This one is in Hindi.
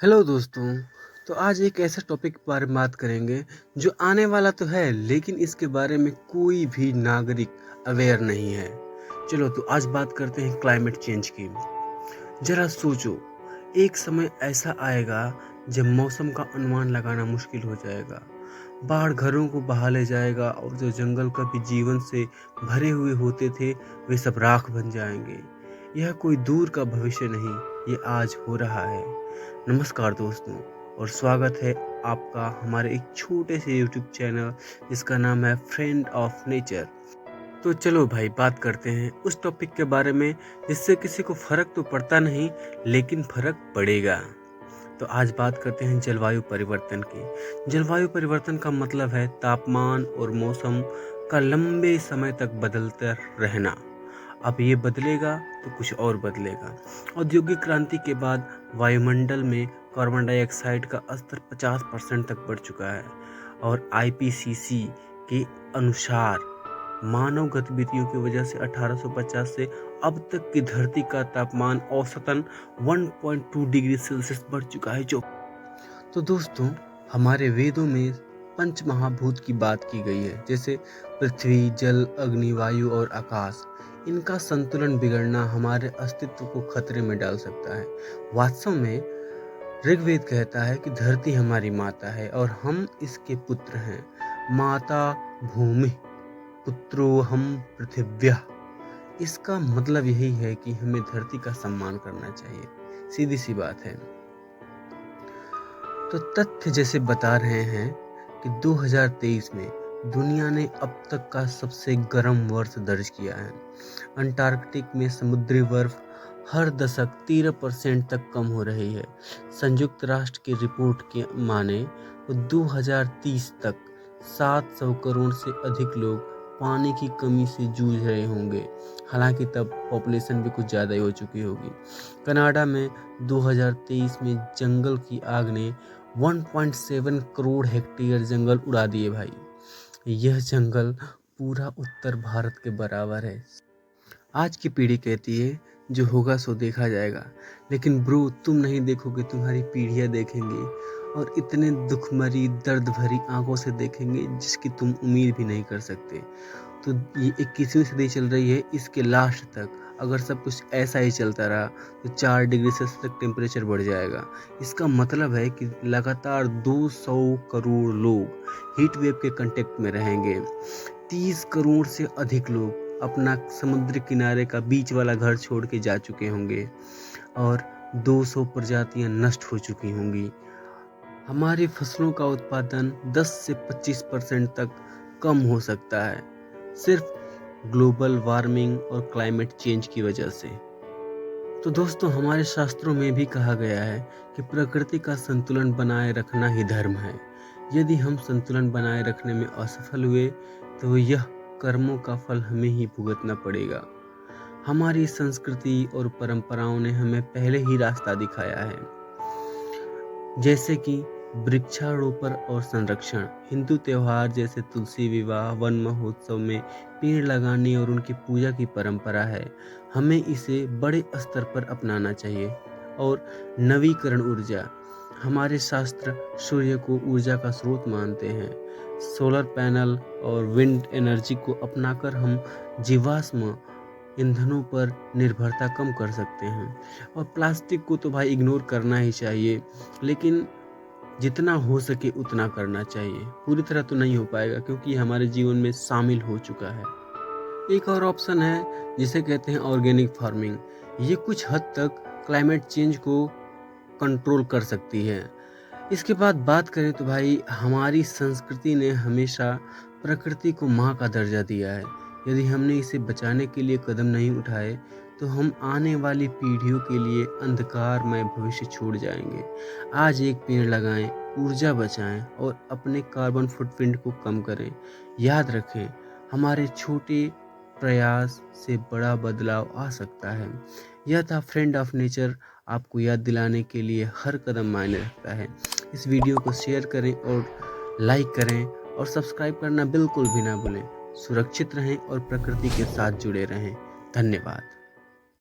हेलो दोस्तों। तो आज एक ऐसे टॉपिक के बारे में बात करेंगे जो आने वाला तो है लेकिन इसके बारे में कोई भी नागरिक अवेयर नहीं है। चलो तो आज बात करते हैं क्लाइमेट चेंज की। जरा सोचो, एक समय ऐसा आएगा जब मौसम का अनुमान लगाना मुश्किल हो जाएगा। बाढ़ घरों को बहा ले जाएगा और जो जंगल कभी जीवन से भरे हुए होते थे वे सब राख बन जाएंगे। यह कोई दूर का भविष्य नहीं, ये आज हो रहा है। नमस्कार दोस्तों, और स्वागत है आपका हमारे एक छोटे से YouTube चैनल जिसका नाम है फ्रेंड ऑफ नेचर। तो चलो भाई बात करते हैं उस टॉपिक के बारे में जिससे किसी को फर्क तो पड़ता नहीं लेकिन फर्क पड़ेगा। तो आज बात करते हैं जलवायु परिवर्तन की। जलवायु परिवर्तन का मतलब है तापमान और मौसम का लंबे समय तक बदलता रहना। अब ये बदलेगा तो कुछ और बदलेगा। औद्योगिक क्रांति के बाद वायुमंडल में कार्बन डाइऑक्साइड का स्तर 50% तक बढ़ चुका है और IPCC के अनुसार मानव गतिविधियों की वजह से 1850 से अब तक की धरती का तापमान औसतन 1.2 डिग्री सेल्सियस बढ़ चुका है। जो तो दोस्तों, हमारे वेदों में पंच महाभूत की बात की गई है, जैसे पृथ्वी, जल, अग्नि, वायु और आकाश। इनका संतुलन बिगड़ना हमारे अस्तित्व को खतरे में डाल सकता है। वास्तव में ऋग्वेद कहता है कि धरती हमारी माता है और हम इसके पुत्र हैं। माता भूमि पुत्रो हम पृथिव्या। इसका मतलब यही है कि हमें धरती का सम्मान करना चाहिए। सीधी सी बात है। तो तथ्य जैसे बता रहे हैं कि 2023 में दुनिया ने अब तक का सबसे गर्म वर्ष दर्ज किया है। अंटार्कटिक में समुद्री बर्फ हर दशक 13% तक कम हो रही है। संयुक्त राष्ट्र की रिपोर्ट के माने तो 2030 तक 700 करोड़ से अधिक लोग पानी की कमी से जूझ रहे होंगे। हालांकि तब पॉपुलेशन भी कुछ ज़्यादा ही हो चुकी होगी। कनाडा में 2023 में जंगल की आग ने 1.7 करोड़ हेक्टेयर जंगल उड़ा दिए भाई। यह जंगल पूरा उत्तर भारत के बराबर है। आज की पीढ़ी कहती है जो होगा सो देखा जाएगा, लेकिन ब्रो तुम नहीं देखोगे, तुम्हारी पीढ़ियां देखेंगे और इतने दुखमरी दर्द भरी आंखों से देखेंगे जिसकी तुम उम्मीद भी नहीं कर सकते। तो ये 21वीं सदी चल रही है, इसके लास्ट तक अगर सब कुछ ऐसा ही चलता रहा तो 4 डिग्री सेल्सियस तक टेम्परेचर बढ़ जाएगा। इसका मतलब है कि लगातार 200 करोड़ लोग हीट वेव के कांटेक्ट में रहेंगे। 30 करोड़ से अधिक लोग अपना समुद्र किनारे का बीच वाला घर छोड़ के जा चुके होंगे और 200 प्रजातियां नष्ट हो चुकी होंगी। हमारी फसलों का उत्पादन 10 से 25% तक कम हो सकता है, सिर्फ ग्लोबल वार्मिंग और क्लाइमेट चेंज की वजह से। तो दोस्तों, हमारे शास्त्रों में भी कहा गया है कि प्रकृति का संतुलन बनाए रखना ही धर्म है। यदि हम संतुलन बनाए रखने में असफल हुए तो यह कर्मों का फल हमें ही भुगतना पड़ेगा। हमारी संस्कृति और परंपराओं ने हमें पहले ही रास्ता दिखाया है, जैसे कि वृक्षारोपण और संरक्षण। हिंदू त्योहार जैसे तुलसी विवाह, वन महोत्सव में पेड़ लगाने और उनकी पूजा की परंपरा है। हमें इसे बड़े स्तर पर अपनाना चाहिए। और नवीकरण ऊर्जा, हमारे शास्त्र सूर्य को ऊर्जा का स्रोत मानते हैं। सोलर पैनल और विंड एनर्जी को अपनाकर हम जीवाश्म ईंधनों पर निर्भरता कम कर सकते हैं। और प्लास्टिक को तो भाई इग्नोर करना ही चाहिए, लेकिन जितना हो सके उतना करना चाहिए। पूरी तरह तो नहीं हो पाएगा क्योंकि हमारे जीवन में शामिल हो चुका है। एक और ऑप्शन है जिसे कहते हैं ऑर्गेनिक फार्मिंग। ये कुछ हद तक क्लाइमेट चेंज को कंट्रोल कर सकती है। इसके बाद बात करें तो भाई हमारी संस्कृति ने हमेशा प्रकृति को माँ का दर्जा दिया है। यदि हमने इसे बचाने के लिए कदम नहीं उठाए तो हम आने वाली पीढ़ियों के लिए अंधकारमय भविष्य छोड़ जाएंगे। आज एक पेड़ लगाएं, ऊर्जा बचाएं और अपने कार्बन फुटप्रिंट को कम करें। याद रखें, हमारे छोटे प्रयास से बड़ा बदलाव आ सकता है। यह था फ्रेंड ऑफ नेचर, आपको याद दिलाने के लिए हर कदम मायने रखता है। इस वीडियो को शेयर करें और लाइक करें और सब्सक्राइब करना बिल्कुल भी ना भूलें। सुरक्षित रहें और प्रकृति के साथ जुड़े रहें। धन्यवाद।